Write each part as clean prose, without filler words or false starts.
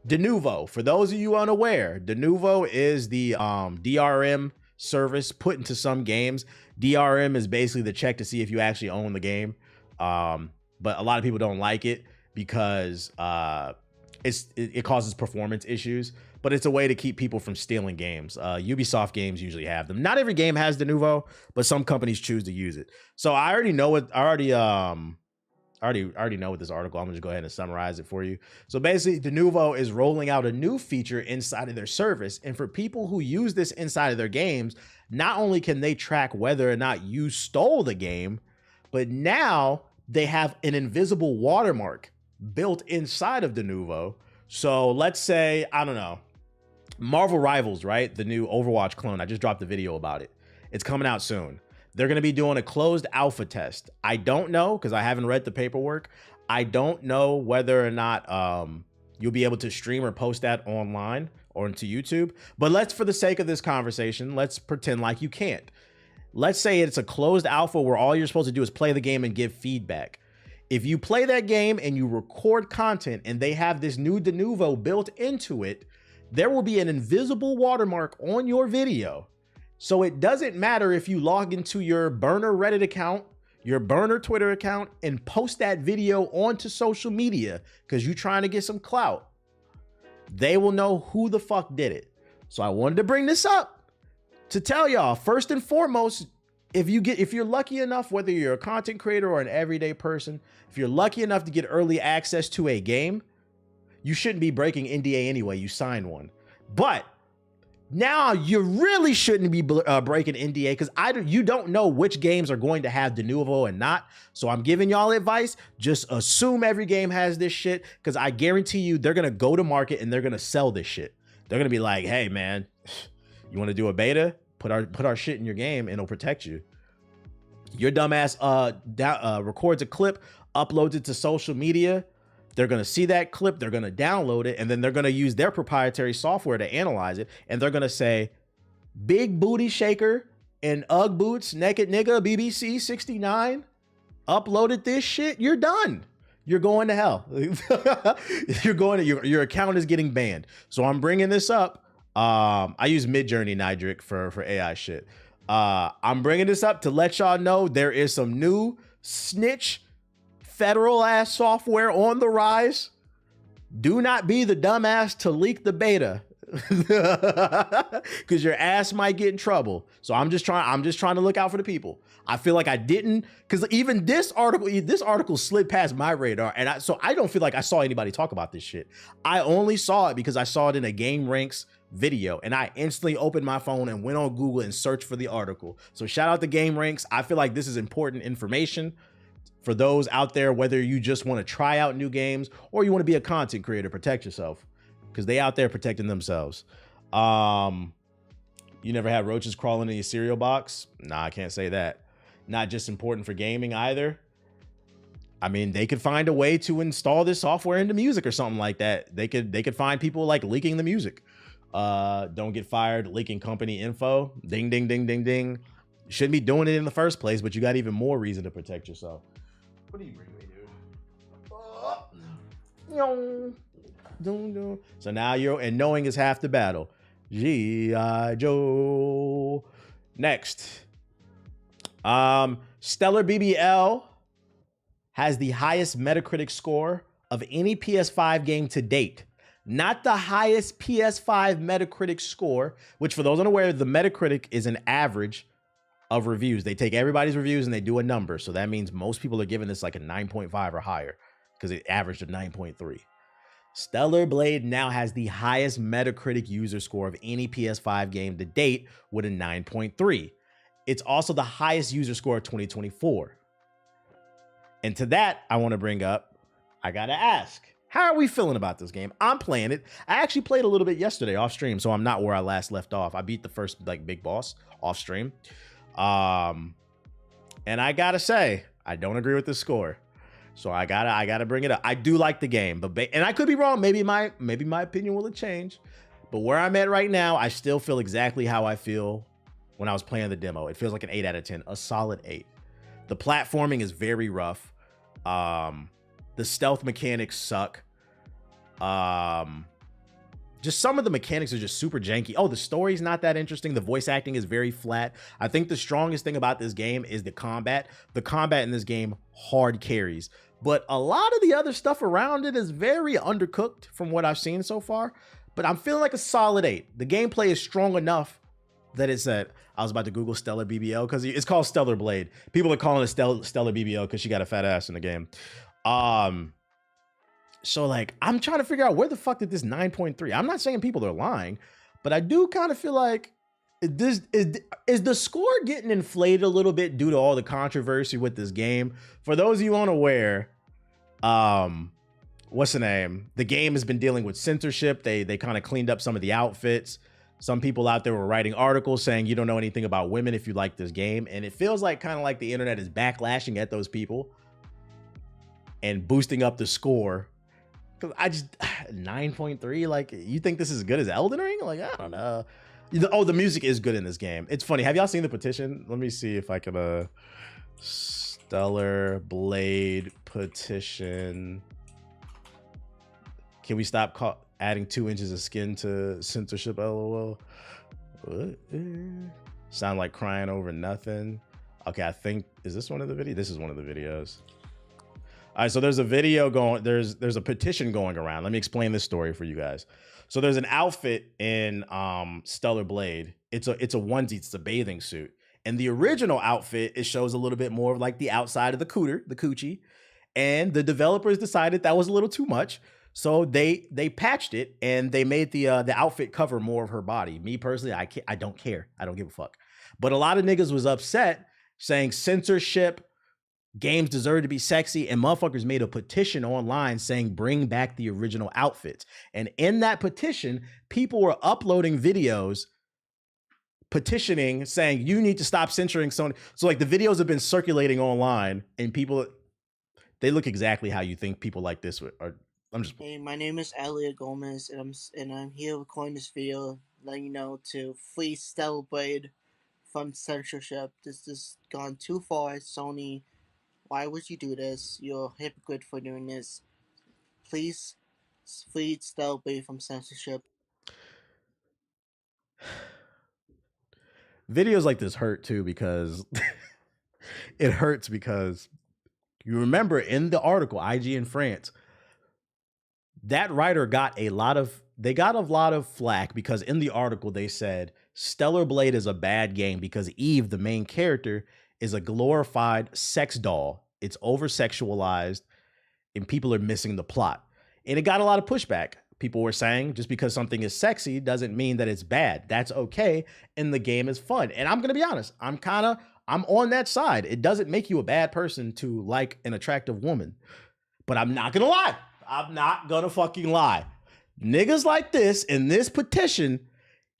Denuvo, for those of you unaware, Denuvo is the DRM service put into some games. DRM is basically the check to see if you actually own the game. But a lot of people don't like it because it causes performance issues, but it's a way to keep people from stealing games. Ubisoft games usually have them. Not every game has Denuvo, but some companies choose to use it. So I already know what I already know what this article. I'm gonna just go ahead and summarize it for you. So basically, Denuvo is rolling out a new feature inside of their service. And for people who use this inside of their games, not only can they track whether or not you stole the game, but now they have an invisible watermark built inside of Denuvo. So let's say, I don't know, Marvel Rivals, right? The new Overwatch clone. I just dropped a video about it. It's coming out soon. They're going to be doing a closed alpha test. I don't know, because I haven't read the paperwork. I don't know whether or not you'll be able to stream or post that online or into YouTube. But let's, for the sake of this conversation, let's pretend like you can't. Let's say it's a closed alpha where all you're supposed to do is play the game and give feedback. If you play that game and you record content and they have this new Denuvo built into it, there will be an invisible watermark on your video. So it doesn't matter if you log into your burner Reddit account, your burner Twitter account, and post that video onto social media because you're trying to get some clout. They will know who the fuck did it. So I wanted to bring this up to tell y'all, first and foremost, if you're lucky enough, whether you're a content creator or an everyday person, if you're lucky enough to get early access to a game, you shouldn't be breaking NDA anyway. You signed one. But now you really shouldn't be breaking NDA because you don't know which games are going to have Denuvo and not. So I'm giving y'all advice. Just assume every game has this shit because I guarantee you they're going to go to market and they're going to sell this shit. They're going to be like, hey, man, you want to do a beta? Put our shit in your game and it'll protect you. Your dumbass records a clip, uploads it to social media. They're going to see that clip, they're going to download it, and then they're going to use their proprietary software to analyze it. And they're going to say, big booty shaker and Ugg boots, naked nigga, BBC 69, uploaded this shit. You're done. You're going to hell. Your account is getting banned. So I'm bringing this up. I use Midjourney Nidric for AI shit. I'm bringing this up to let y'all know there is some new snitch federal ass software on the rise. Do not be the dumbass to leak the beta because your ass might get in trouble. So I'm just trying to look out for the people. I feel like I didn't, because even this article slid past my radar, and so I don't feel like I saw anybody talk about this shit. I only saw it because I saw it in a Game Ranks video, and I instantly opened my phone and went on Google and searched for the article. So shout out to Game Ranks. I feel like this is important information for those out there, whether you just want to try out new games or you want to be a content creator. Protect yourself because they out there protecting themselves. You never had roaches crawling in your cereal box? Nah, I can't say that. Not just important for gaming either. I mean, they could find a way to install this software into music or something like that. They could find people like leaking the music. Don't get fired, leaking company info. Ding, ding, ding, ding, ding. You shouldn't be doing it in the first place, but you got even more reason to protect yourself. What do you bring me, dude? So now and knowing is half the battle. G.I. Joe. Next. Stellar BBL has the highest Metacritic score of any PS5 game to date. Not the highest PS5 Metacritic score, which for those unaware, the Metacritic is an average of reviews. They take everybody's reviews and they do a number. So that means most people are giving this like a 9.5 or higher because it averaged a 9.3. Stellar Blade now has the highest Metacritic user score of any PS5 game to date with a 9.3. It's also the highest user score of 2024. And to that, I want to bring up, I got to ask, how are we feeling about this game? I'm playing it. I actually played a little bit yesterday off stream, so I'm not where I last left off. I beat the first like big boss off stream. And I gotta say, I don't agree with the score. So I gotta bring it up. I do like the game, but and I could be wrong. Maybe my opinion will change. But where I'm at right now, I still feel exactly how I feel when I was playing the demo. It feels like an 8 out of 10, a solid 8. The platforming is very rough. The stealth mechanics suck. just some of the mechanics are just super janky. Oh, the story's not that interesting. The voice acting is very flat. I think the strongest thing about this game is the combat. The combat in this game hard carries, but a lot of the other stuff around it is very undercooked from what I've seen so far. But I'm feeling like a solid 8. The gameplay is strong enough that it's at, I was about to Google Stellar BBL because it's called Stellar Blade. People are calling it Stellar BBL because she got a fat ass in the game. So like, I'm trying to figure out where the fuck did this 9.3? I'm not saying people are lying, but I do kind of feel like this is the score getting inflated a little bit due to all the controversy with this game. For those of you unaware, what's the name? The game has been dealing with censorship. They kind of cleaned up some of the outfits. Some people out there were writing articles saying you don't know anything about women if you like this game. And it feels like kind of like the internet is backlashing at those people and boosting up the score. Cause I just 9.3, like, you think this is as good as Elden Ring? Like, I don't know. Oh, the music is good in this game. It's funny. Have y'all seen the Petition? Let me see if I can Stellar Blade Petition. Can we stop adding 2 inches of skin to censorship? LOL. What? Sound like crying over nothing. Okay, I think, is this one of the videos? This is one of the videos. All right, so there's a video going, there's a petition going around. Let me explain this story for you guys. So there's an outfit in Stellar Blade. It's a onesie, it's a bathing suit. And the original outfit, it shows a little bit more of like the outside of the coochie. And the developers decided that was a little too much. So they patched it and they made the outfit cover more of her body. Me personally, I don't care. I don't give a fuck. But a lot of niggas was upset saying censorship, games deserve to be sexy, and motherfuckers made a petition online saying bring back the original outfits. And in that petition, people were uploading videos petitioning saying you need to stop censoring Sony. So like the videos have been circulating online and people, they look exactly how you think people like this are. Hey, my name is Elliot Gomez, and I'm here recording this video, letting you know to free Stellar Blade from censorship. This has gone too far, Sony. Why would you do this? You're a hypocrite for doing this. Please free Stellar Blade from censorship. Videos like this hurt too because it hurts because you remember in the article, IG in France, that writer got a lot of flack because in the article they said Stellar Blade is a bad game because Eve, the main character, is a glorified sex doll. It's over-sexualized and people are missing the plot. And it got a lot of pushback. People were saying just because something is sexy doesn't mean that it's bad. That's okay. And the game is fun. And I'm going to be honest. I'm on that side. It doesn't make you a bad person to like an attractive woman. But I'm not going to lie. I'm not going to fucking lie. Niggas like this in this petition,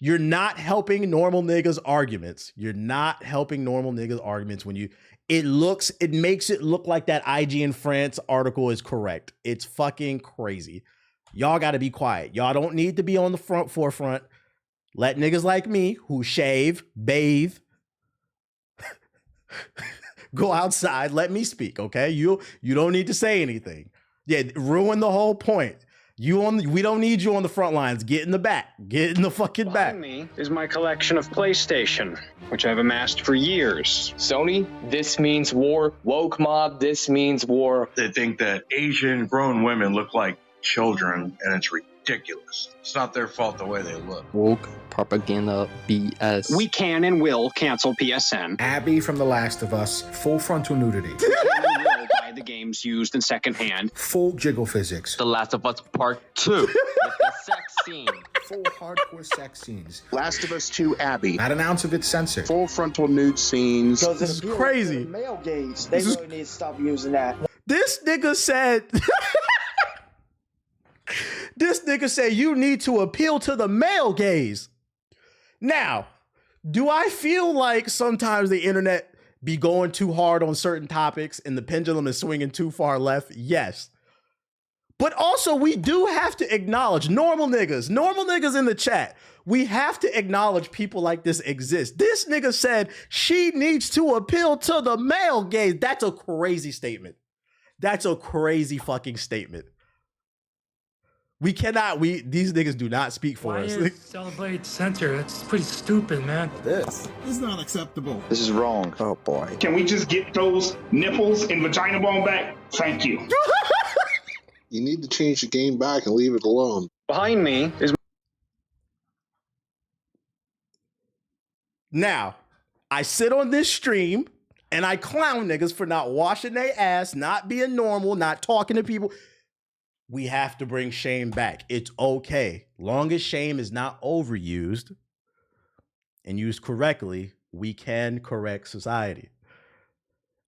you're not helping normal niggas arguments. You're not helping normal niggas arguments when it makes it look like that IG in France article is correct. It's fucking crazy. Y'all got to be quiet. Y'all don't need to be on the forefront. Let niggas like me who shave, bathe, go outside. Let me speak. Okay. You don't need to say anything. Yeah. Ruin the whole point. We don't need you on the front lines. Get in the back. Get in the fucking back. Behind me is my collection of PlayStation, which I've amassed for years. Sony, this means war. Woke mob, this means war. They think that Asian grown women look like children, and it's ridiculous. It's not their fault the way they look. Woke propaganda BS. We can and will cancel PSN. Abby from The Last of Us, full frontal nudity. We can and will buy the games used in secondhand. Full jiggle physics. The Last of Us Part 2 with the sex scene. Full hardcore sex scenes. Last of Us 2 Abby. Not an ounce of it censored. Full frontal nude scenes. This is crazy. Male gaze. They really need to stop using that. This nigga said... This nigga said you need to appeal to the male gaze. Now, do I feel like sometimes the internet be going too hard on certain topics and the pendulum is swinging too far left? Yes. But also we do have to acknowledge normal niggas in the chat. We have to acknowledge people like this exist. This nigga said she needs to appeal to the male gaze. That's a crazy statement. That's a crazy fucking statement. We cannot. These niggas do not speak for us. Celebrate censor. That's pretty stupid, man. This is not acceptable. This is wrong. Oh boy. Can we just get those nipples and vagina bone back? Thank you. You need to change the game back and leave it alone. Behind me is... Now, I sit on this stream and I clown niggas for not washing their ass, not being normal, not talking to people. We have to bring shame back. It's okay. Long as shame is not overused and used correctly, we can correct society.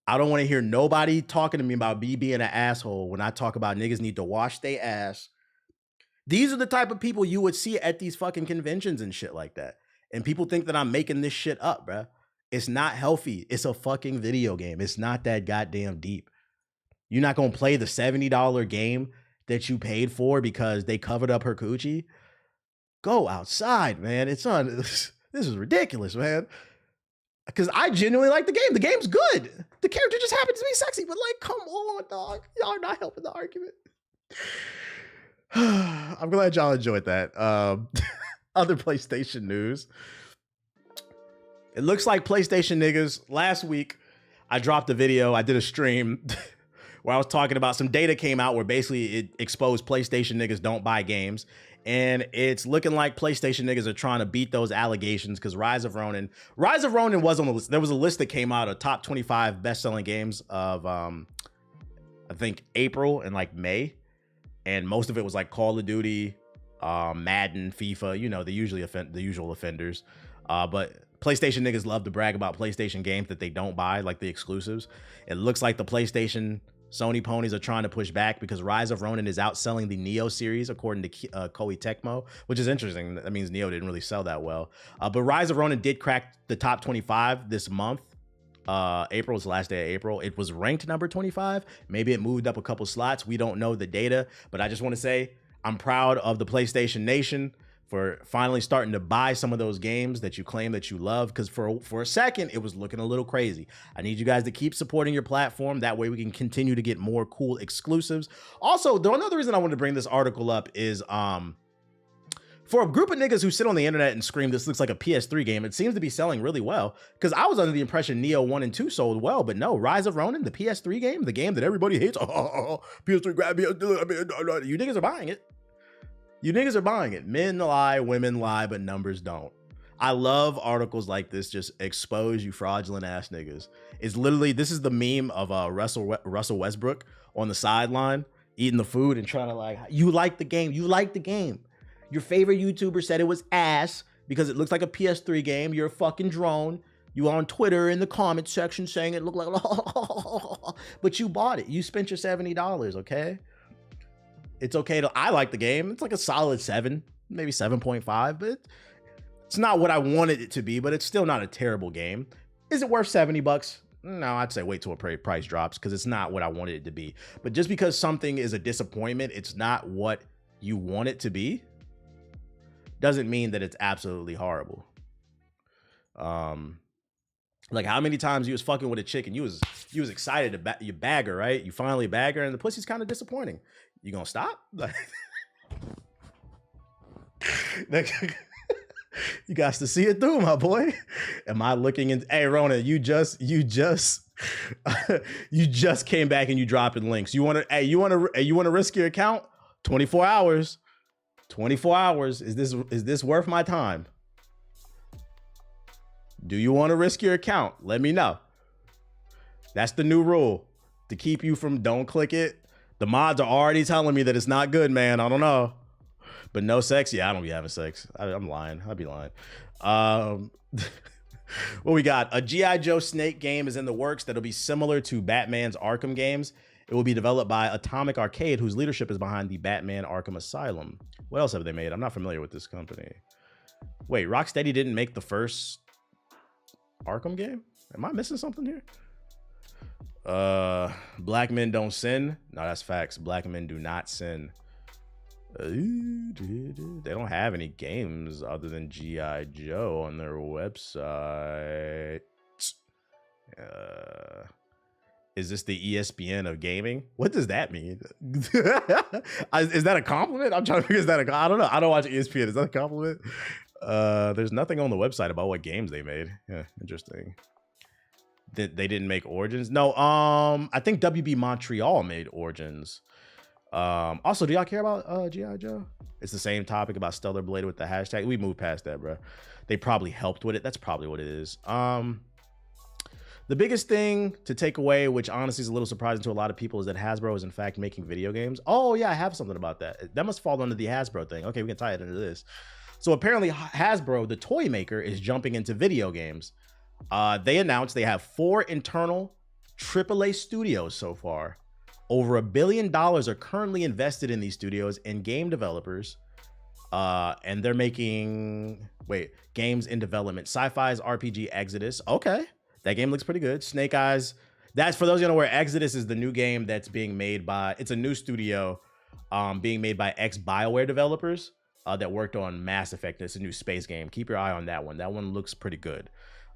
I don't want to hear nobody talking to me about me being an asshole when I talk about niggas need to wash their ass. These are the type of people you would see at these fucking conventions and shit like that. And people think that I'm making this shit up, bruh. It's not healthy. It's a fucking video game. It's not that goddamn deep. You're not going to play the $70 game that you paid for because they covered up her coochie. Go outside, man. It's on. This is ridiculous, man. Because I genuinely like the game. The game's good. The character just happens to be sexy, but like, come on, dog. Y'all are not helping the argument. I'm glad y'all enjoyed that. Other PlayStation news. It looks like PlayStation niggas, last week, I dropped a video. I did a stream where I was talking about some data came out where basically it exposed PlayStation niggas don't buy games. And it's looking like PlayStation niggas are trying to beat those allegations because Rise of Ronin was on the list. There was a list that came out of top 25 best-selling games of, I think, April and like May. And most of it was like Call of Duty, Madden, FIFA, you know, the usual offenders. But PlayStation niggas love to brag about PlayStation games that they don't buy, like the exclusives. It looks like the PlayStation Sony ponies are trying to push back because Rise of Ronin is outselling the Neo series, according to Koei Tecmo, which is interesting. That means Neo didn't really sell that well. But Rise of Ronin did crack the top 25 this month. April was the last day of April. It was ranked number 25. Maybe it moved up a couple slots. We don't know the data, but I just want to say I'm proud of the PlayStation Nation for finally starting to buy some of those games that you claim that you love, because for a second, it was looking a little crazy. I need you guys to keep supporting your platform. That way we can continue to get more cool exclusives. Also, the another reason I wanted to bring this article up is for a group of niggas who sit on the internet and scream, this looks like a PS3 game, it seems to be selling really well. Because I was under the impression Neo 1 and 2 sold well, but no, Rise of Ronin, the PS3 game, the game that everybody hates, PS3 grab me, you niggas are buying it. You niggas are buying it. Men lie, women lie, but numbers don't. I love articles like this, just expose you fraudulent ass niggas. It's literally, this is the meme of Russell Westbrook on the sideline, eating the food and trying to like, you like the game, you like the game. Your favorite YouTuber said it was ass because it looks like a PS3 game. You're a fucking drone. You on Twitter in the comment section saying it looked like, but you bought it. You spent your $70, okay? It's okay to, I like the game. It's like a solid 7, maybe 7.5, but it's not what I wanted it to be, but it's still not a terrible game. Is it worth $70? No, I'd say wait till a price drops because it's not what I wanted it to be. But just because something is a disappointment, it's not what you want it to be, doesn't mean that it's absolutely horrible. Like how many times you was fucking with a chick and you was excited to you bag her, right? You finally bag her and the pussy's kind of disappointing. You gonna stop? You got to see it through, my boy. Am I looking in? Hey, Rona, you just you just came back and you dropped in links. You want to risk your account? 24 hours. 24 hours. Is this worth my time? Do you want to risk your account? Let me know. That's the new rule to keep you from don't click it. The mods are already telling me that it's not good, man. I don't know. But no sex? Yeah, I don't be having sex. I'm lying. I'd be lying. What we got? A G.I. Joe Snake game is in the works that'll be similar to Batman's Arkham games. It will be developed by Atomic Arcade, whose leadership is behind the Batman Arkham Asylum. What else have they made? I'm not familiar with this company. Wait, Rocksteady didn't make the first Arkham game? Am I missing something here? Black men don't sin. No, that's facts. Black men do not sin. They don't have any games other than G.I. Joe on their website. Is this the ESPN of gaming? What does that mean? Is that a compliment? I'm trying to figure, is that I don't know. I don't watch ESPN. Is that a compliment? There's nothing on the website about what games they made. Yeah, interesting. They didn't make Origins. No, I think WB Montreal made Origins. Also, do y'all care about G.I. Joe? It's the same topic about Stellar Blade with the hashtag. We moved past that, bro. They probably helped with it. That's probably what it is. The biggest thing to take away, which honestly is a little surprising to a lot of people, is that Hasbro is in fact making video games. Oh yeah, I have something about that. That must fall under the Hasbro thing. Okay, we can tie it into this. So apparently Hasbro, the toy maker, is jumping into video games. They announced they have 4 internal AAA studios so far. Over $1 billion are currently invested in these studios and game developers. And they're making, games in development. Sci-Fi's RPG Exodus. Okay. That game looks pretty good. Snake Eyes. That's for those of you who know where Exodus is the new game that's being made by, it's a new studio being made by ex-BioWare developers that worked on Mass Effect. It's a new space game. Keep your eye on that one. That one looks pretty good.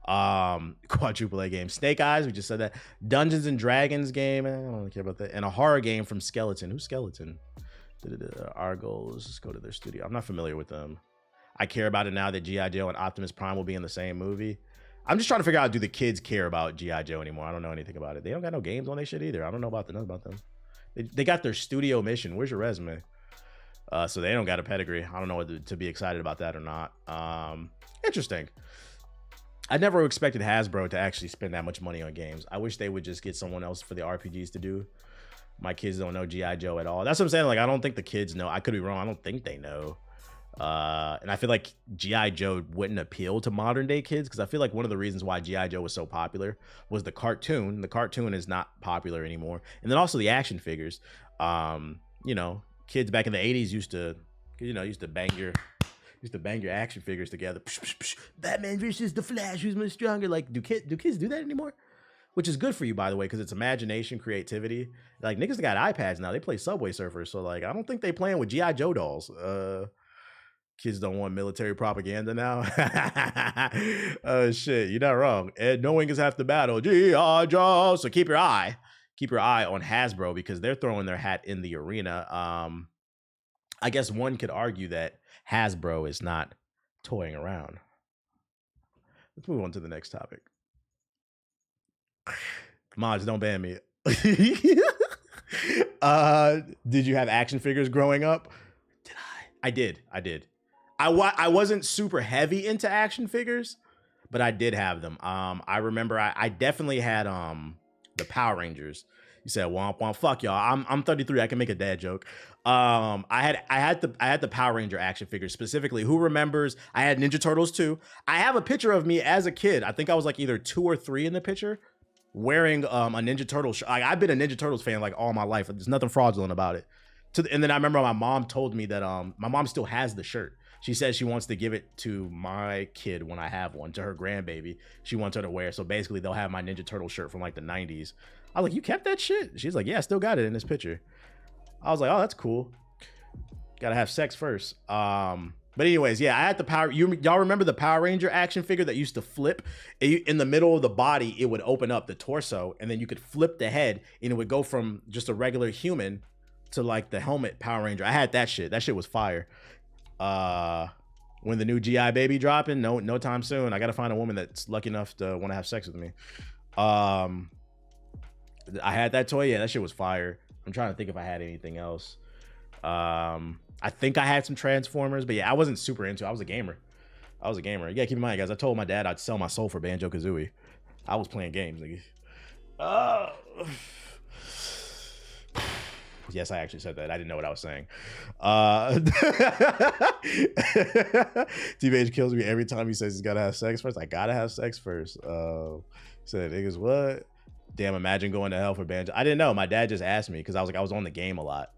Quadruple A game. Snake Eyes, we just said that. Dungeons and Dragons game. I don't really care about that. And a horror game from Skeleton. Who's Skeleton? Argos. Let's go to their studio. I'm not familiar with them. I care about it now that G.I. Joe and Optimus Prime will be in the same movie. I'm just trying to figure out, do the kids care about G.I. Joe anymore? I don't know anything about it. They don't got no games on their shit either. I don't know about nothing about them. They got their studio mission. Where's your resume? So they don't got a pedigree. I don't know whether to be excited about that or not. Interesting. I never expected Hasbro to actually spend that much money on games. I wish they would just get someone else for the RPGs to do. My kids don't know G.I. Joe at all. That's what I'm saying. Like, I don't think the kids know. I could be wrong. I don't think they know. And I feel like G.I. Joe wouldn't appeal to modern day kids, because I feel like one of the reasons why G.I. Joe was so popular was the cartoon. The cartoon is not popular anymore. And then also the action figures. You know, kids back in the 80s used to bang your action figures together. Batman versus the Flash, who's much stronger? Like, do kids do that anymore? Which is good for you, by the way, because it's imagination, creativity. Like, niggas got iPads now. They play Subway Surfers. So, like, I don't think they playing with G.I. Joe dolls. Kids don't want military propaganda now. Oh, shit. You're not wrong. And knowing is half the battle. G.I. Joe. So keep your eye on Hasbro, because they're throwing their hat in the arena. I guess one could argue that Hasbro is not toying around. Let's move on to the next topic. Mods, don't ban me. Did you have action figures growing up? I did. I wasn't super heavy into action figures, but I did have them. I remember I definitely had the Power Rangers. You said womp womp, fuck y'all. I'm 33. I can make a dad joke. I had the Power Ranger action figures specifically. Who remembers? I had Ninja Turtles too. I have a picture of me as a kid. I think I was like either 2 or 3 in the picture, wearing a Ninja Turtles shirt. I've been a Ninja Turtles fan like all my life. There's nothing fraudulent about it. And then I remember my mom told me that my mom still has the shirt. She says she wants to give it to my kid when I have one, to her grandbaby. She wants her to wear. So basically they'll have my Ninja Turtle shirt from like the 90s. I was like, you kept that shit? She's like, yeah, I still got it in this picture. I was like, oh, that's cool. Gotta have sex first. But anyways, yeah, I had the Power. Y'all remember the Power Ranger action figure that used to flip? In the middle of the body, it would open up the torso, and then you could flip the head, and it would go from just a regular human to like the helmet Power Ranger. I had that shit. That shit was fire. When the new GI baby dropping, no time soon. I gotta find a woman that's lucky enough to want to have sex with me. I had that toy. Yeah, that shit was fire. I'm trying to think if I had anything else. I think I had some Transformers, but yeah, I wasn't super into it. I was a gamer. You gotta keep in mind, guys, I told my dad I'd sell my soul for Banjo-Kazooie. I was playing games, nigga. Yes, I actually said that. I didn't know what I was saying. T-Bage kills me every time he says he's gotta have sex first. I gotta have sex first. Said, niggas, what? Damn, imagine going to hell for Banjo. I didn't know. My dad just asked me because I was on the game a lot.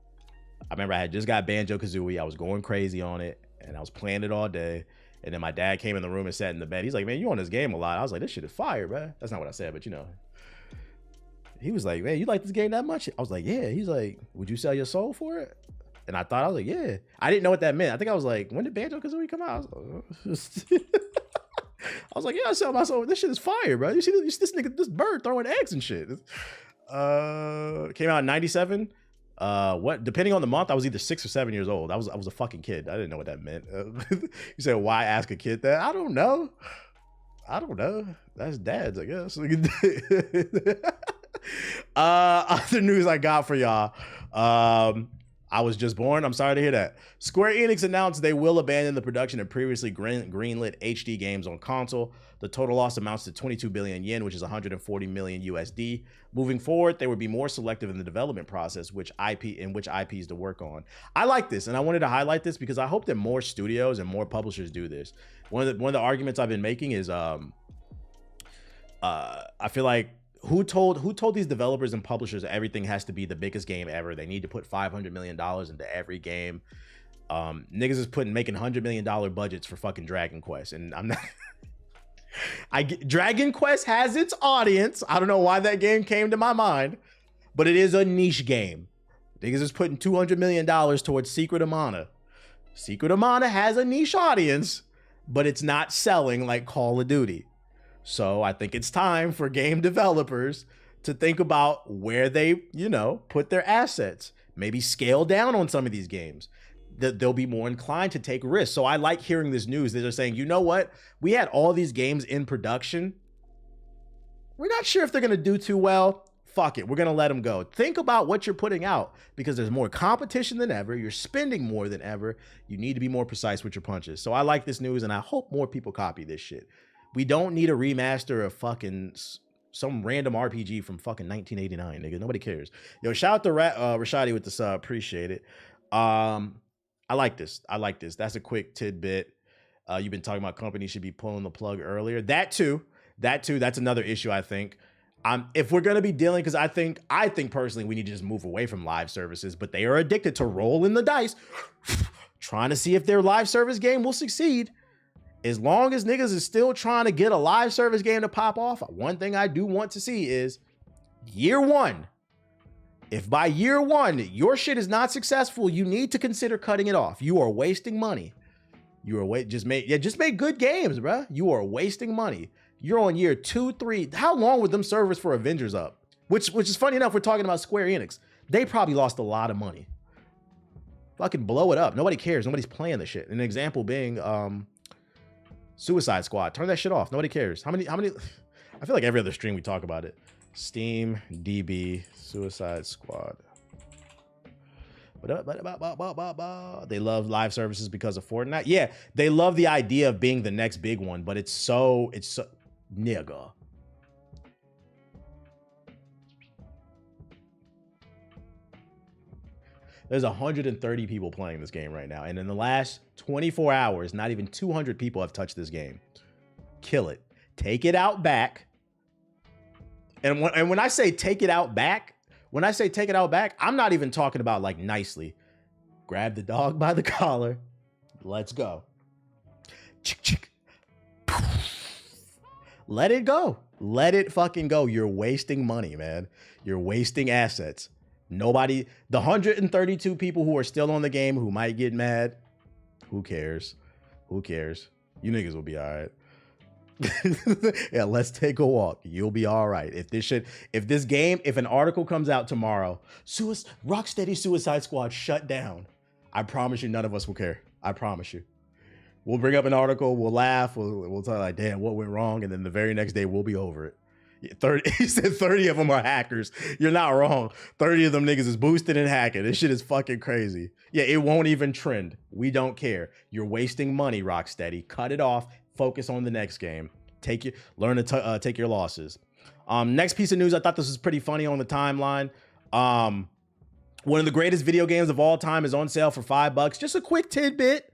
I remember I had just got Banjo-Kazooie. I was going crazy on it, and I was playing it all day. And then my dad came in the room and sat in the bed. He's like, man, you on this game a lot. I was like, this shit is fire, bro. That's not what I said, but you know. He was like, man, you like this game that much? I was like, yeah. He's like, would you sell your soul for it? And I thought, I was like, yeah. I didn't know what that meant. I think I was like, when did Banjo-Kazooie come out? I was like, yeah, I sell my soul. This shit is fire, bro. You see this nigga, this bird throwing eggs and shit. Came out in 97. What? Depending on the month, I was either 6 or 7 years old. I was a fucking kid. I didn't know what that meant. You said, why ask a kid that? I don't know. That's dads, I guess. Other news I got for y'all. I was just born. I'm sorry to hear that. Square Enix announced they will abandon the production of previously greenlit HD games on console. The total loss amounts to 22 billion yen, which is 140 million USD. Moving forward, they would be more selective in the development process, which IPs to work on. I like this, and I wanted to highlight this because I hope that more studios and more publishers do this. One of the arguments I've been making is I feel like who told these developers and publishers that everything has to be the biggest game ever? They need to put $500 million into every game. Niggas is making $100 million budgets for fucking Dragon Quest, and I'm not. Dragon Quest has its audience. I don't know why that game came to my mind, but it is a niche game. Niggas is putting $200 million towards Secret of Mana. Secret of Mana has a niche audience, but it's not selling like Call of Duty. So I think it's time for game developers to think about where they, put their assets. Maybe scale down on some of these games. They'll be more inclined to take risks. So I like hearing this news. They're saying, you know what? We had all these games in production. We're not sure if they're going to do too well. Fuck it. We're going to let them go. Think about what you're putting out because there's more competition than ever. You're spending more than ever. You need to be more precise with your punches. So I like this news, and I hope more people copy this shit. We don't need a remaster of fucking some random RPG from fucking 1989, nigga. Nobody cares. Yo, shout out to Rashadi with the sub. Appreciate it. I like this. That's a quick tidbit. You've been talking about companies should be pulling the plug earlier. That too. That's another issue, I think. If we're going to be dealing, because I think personally we need to just move away from live services, but they are addicted to rolling the dice, trying to see if their live service game will succeed. As long as niggas is still trying to get a live service game to pop off, one thing I do want to see is year one. If by year one, your shit is not successful, you need to consider cutting it off. You are wasting money. Just make good games, bruh. You are wasting money. You're on year 2, 3. How long were them servers for Avengers up? Which is funny enough, we're talking about Square Enix. They probably lost a lot of money. Fucking blow it up. Nobody cares. Nobody's playing the shit. An example being, Suicide Squad. Turn that shit off. Nobody cares. How many? I feel like every other stream we talk about it. Steam, DB, Suicide Squad. They love live services because of Fortnite. Yeah, they love the idea of being the next big one, but it's so nigga. There's 130 people playing this game right now. And in the last 24 hours, not even 200 people have touched this game. Kill it. Take it out back. And when I say take it out back, I'm not even talking about like nicely. Grab the dog by the collar. Let's go. Let it go. Let it fucking go. You're wasting money, man. You're wasting assets. Nobody, the 132 people who are still on the game who might get mad, who cares? You niggas will be all right. Yeah, let's take a walk. You'll be all right. If an article comes out tomorrow, Rocksteady Suicide Squad shut down, I promise you none of us will care. I promise you. We'll bring up an article, we'll laugh, we'll tell like, damn, what went wrong? And then the very next day we'll be over it. 30, he said 30 of them are hackers. You're not wrong. 30 of them niggas is boosted and hacking. This shit is fucking crazy. Yeah, it won't even trend. We don't care. You're wasting money, Rocksteady. Cut it off. Focus on the next game. Learn to take your losses. Next piece of news. I thought this was pretty funny on the timeline. One of the greatest video games of all time is on sale for $5. Just a quick tidbit.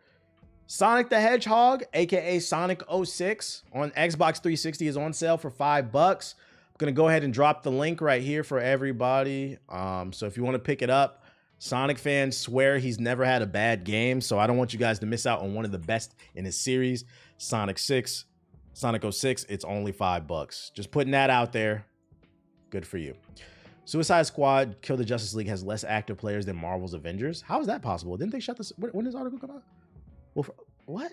Sonic the Hedgehog, aka Sonic 06 on Xbox 360 is on sale for $5. I'm gonna go ahead and drop the link right here for everybody. So if you want to pick it up, Sonic fans swear he's never had a bad game, so I don't want you guys to miss out on one of the best in his series, Sonic 06. It's only $5. Just putting that out there. Good for you. Suicide Squad Kill the Justice League has less active players than Marvel's Avengers. How is that possible? Didn't they shut this? When did this article come out? Well, what?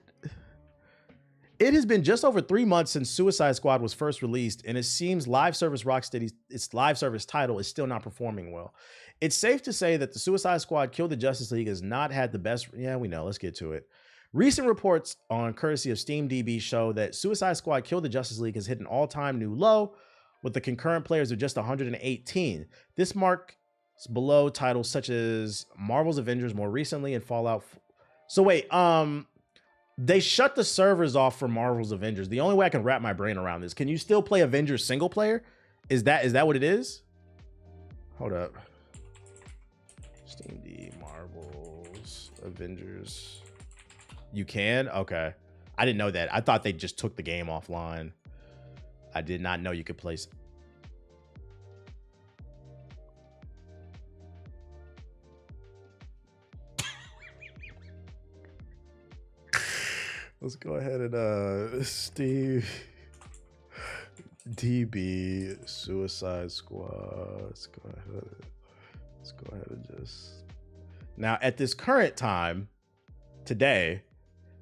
It has been just over 3 months since Suicide Squad was first released, and it seems its live service title is still not performing well. It's safe to say that the Suicide Squad Kill the Justice League has not had the best. Yeah, we know. Let's get to it. Recent reports on courtesy of SteamDB show that Suicide Squad Kill the Justice League has hit an all-time new low with the concurrent players of just 118. This marks below titles such as Marvel's Avengers more recently and Fallout. So wait, they shut the servers off for Marvel's Avengers. The only way I can wrap my brain around this, can you still play Avengers single player? Is that what it is? Hold up. SteamD Marvel's Avengers. You can? Okay. I didn't know that. I thought they just took the game offline. I did not know you could play. Let's go ahead and Steve DB Suicide Squad. Let's go ahead and just now at this current time today,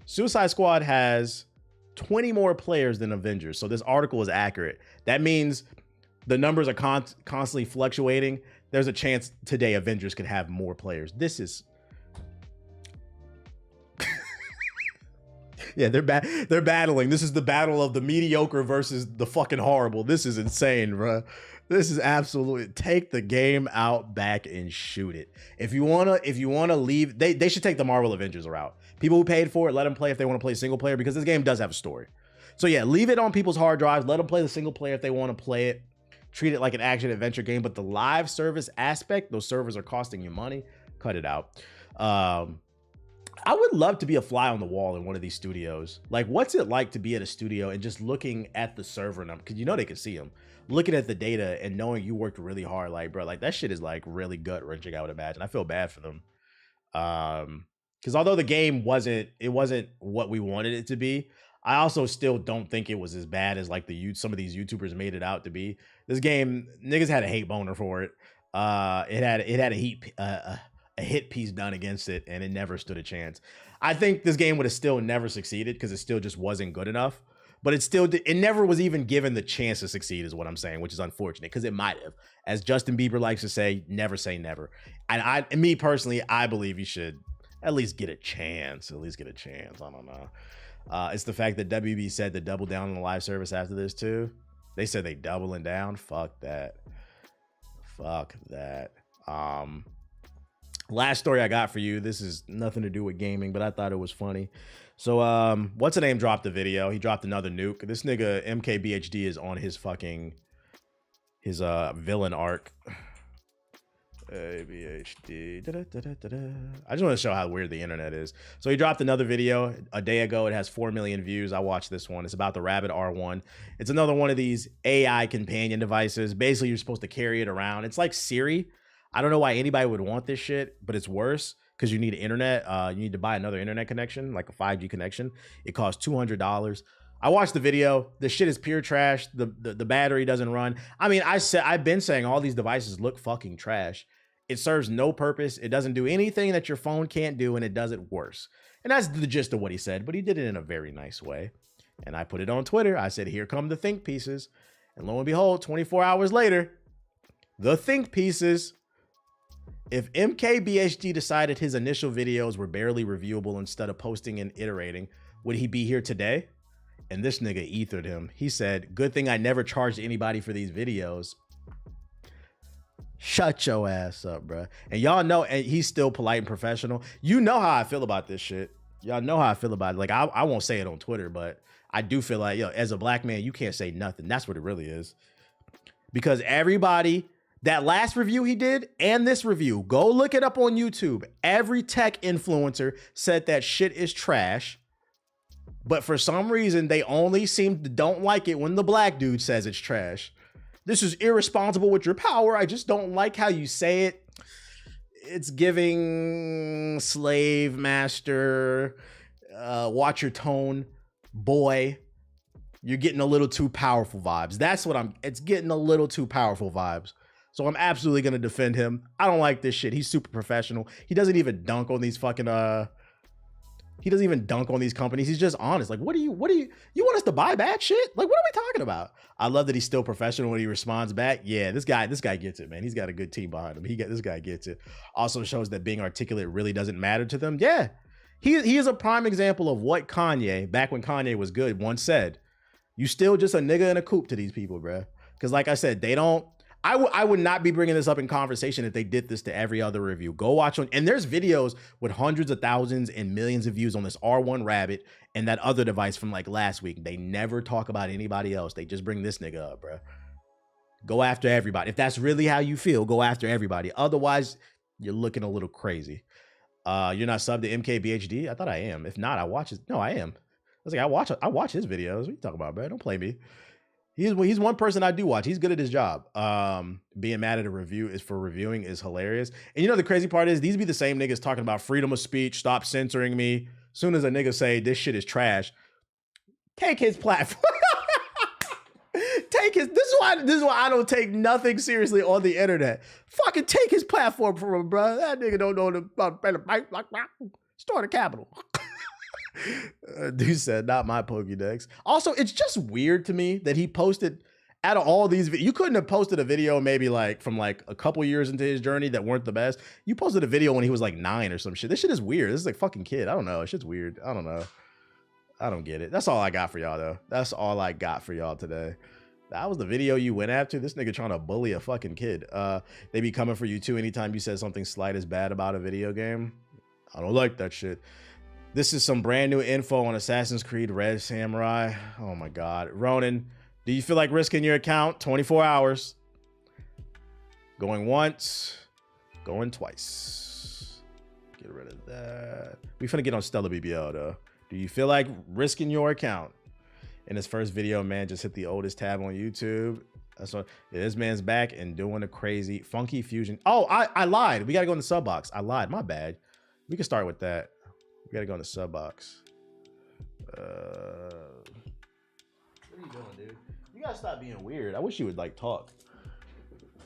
Suicide Squad has 20 more players than Avengers. So this article is accurate. That means the numbers are constantly fluctuating. There's a chance today Avengers could have more players. This is yeah, they're battling. This is the battle of the mediocre versus the fucking horrible. This is insane, bro. This is absolutely take the game out back and shoot it. If you wanna leave, they should take the Marvel Avengers route. People who paid for it, let them play if they want to play single player, because this game does have a story. So yeah, leave it on people's hard drives. Let them play the single player if they want to play it. Treat it like an action adventure game. But the live service aspect, those servers are costing you money. Cut it out. I would love to be a fly on the wall in one of these studios. Like, what's it like to be at a studio and just looking at the server number? Because you know they can see them. Looking at the data and knowing you worked really hard, like, bro, like that shit is like really gut-wrenching, I would imagine. I feel bad for them. Because although the game wasn't what we wanted it to be, I also still don't think it was as bad as like some of these YouTubers made it out to be. This game, niggas had a hate boner for it. It had a hit piece done against it, and it never stood a chance. I think this game would have still never succeeded because it still just wasn't good enough. But it never was even given the chance to succeed, is what I'm saying, which is unfortunate because it might have. As Justin Bieber likes to say, never say never. And me personally, I believe you should at least get a chance. I don't know. It's the fact that WB said to double down on the live service after this too. They said they doubling down. Fuck that. Last story I got for you. This is nothing to do with gaming, but I thought it was funny. So, what's the name dropped a video. He dropped another nuke. This nigga MKBHD is on his villain arc. ABHD. I just want to show how weird the internet is. So he dropped another video a day ago. It has 4 million views. I watched this one. It's about the Rabbit R1. It's another one of these AI companion devices. Basically, you're supposed to carry it around. It's like Siri. I don't know why anybody would want this shit, but it's worse because you need internet. You need to buy another internet connection, like a 5G connection. It costs $200. I watched the video. The shit is pure trash. The battery doesn't run. I mean, I've been saying all these devices look fucking trash. It serves no purpose. It doesn't do anything that your phone can't do, and it does it worse. And that's the gist of what he said, but he did it in a very nice way. And I put it on Twitter. I said, here come the think pieces. And lo and behold, 24 hours later, the think pieces. If MKBHD decided his initial videos were barely reviewable instead of posting and iterating, would he be here today? And this nigga ethered him. He said, good thing I never charged anybody for these videos. Shut your ass up, bro. And y'all know, and he's still polite and professional. You know how I feel about this shit. Y'all know how I feel about it. Like, I won't say it on Twitter, but I do feel like, yo, as a black man, you can't say nothing. That's what it really is. Because everybody... that last review he did and this review, go look it up on YouTube. Every tech influencer said that shit is trash. But for some reason, they only don't like it when the black dude says it's trash. This is irresponsible with your power. I just don't like how you say it. It's giving slave master, watch your tone, boy. You're getting a little too powerful vibes. That's what it's getting a little too powerful vibes. So I'm absolutely going to defend him. I don't like this shit. He's super professional. He doesn't even dunk on these fucking, He doesn't even dunk on these companies. He's just honest. Like, you want us to buy bad shit? Like, what are we talking about? I love that he's still professional when he responds back. Yeah, this guy gets it, man. He's got a good team behind him. This guy gets it. Also shows that being articulate really doesn't matter to them. Yeah, he is a prime example of what Kanye, back when Kanye was good, once said. You still just a nigga in a coupe to these people, bruh. Because like I said, they don't. I would not be bringing this up in conversation if they did this to every other review. Go watch one. And there's videos with hundreds of thousands and millions of views on this R1 Rabbit and that other device from like last week. They never talk about anybody else. They just bring this nigga up, bro. Go after everybody. If that's really how you feel, go after everybody. Otherwise, you're looking a little crazy. You're not subbed to MKBHD? I thought I am. If not, I watch it. No, I am. I was like, I watch his videos. What are you talking about, bro? Don't play me. He's one person I do watch. He's good at his job. Being mad at a review is for reviewing is hilarious. And you know the crazy part is these be the same niggas talking about freedom of speech, stop censoring me. Soon as a nigga say this shit is trash, take his platform. This is why I don't take nothing seriously on the internet. Fucking take his platform from him, bro. That nigga don't know about start a capital. Dude said, not my Pokédex. Also, it's just weird to me that he posted out of all these. You couldn't have posted a video maybe like from like a couple years into his journey that weren't the best. You posted a video when he was like 9 or some shit. This shit is weird. This is like fucking kid. I don't know. It's just weird. I don't know. I don't get it. That's all I got for y'all though. That's all I got for y'all today. That was the video you went after? This nigga trying to bully a fucking kid. They be coming for you too anytime you said something slight as bad about a video game. I don't like that shit. This is some brand new info on Assassin's Creed Red Samurai. Oh my God. Ronan, do you feel like risking your account? 24 hours. Going once, going twice. Get rid of that. We finna get on Stella BBL though. Do you feel like risking your account? In his first video, man just hit the oldest tab on YouTube. That's what, yeah, this man's back and doing a crazy funky fusion. Oh, I lied. We gotta go in the sub box. I lied, my bad. We can start with that. We gotta go in the sub box. What are you doing, dude? You gotta stop being weird. I wish you would like talk.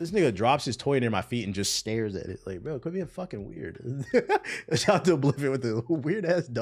This nigga drops his toy near my feet and just stares at it. Like, bro, quit being fucking weird. Shout out to Oblivion with the weird ass dog.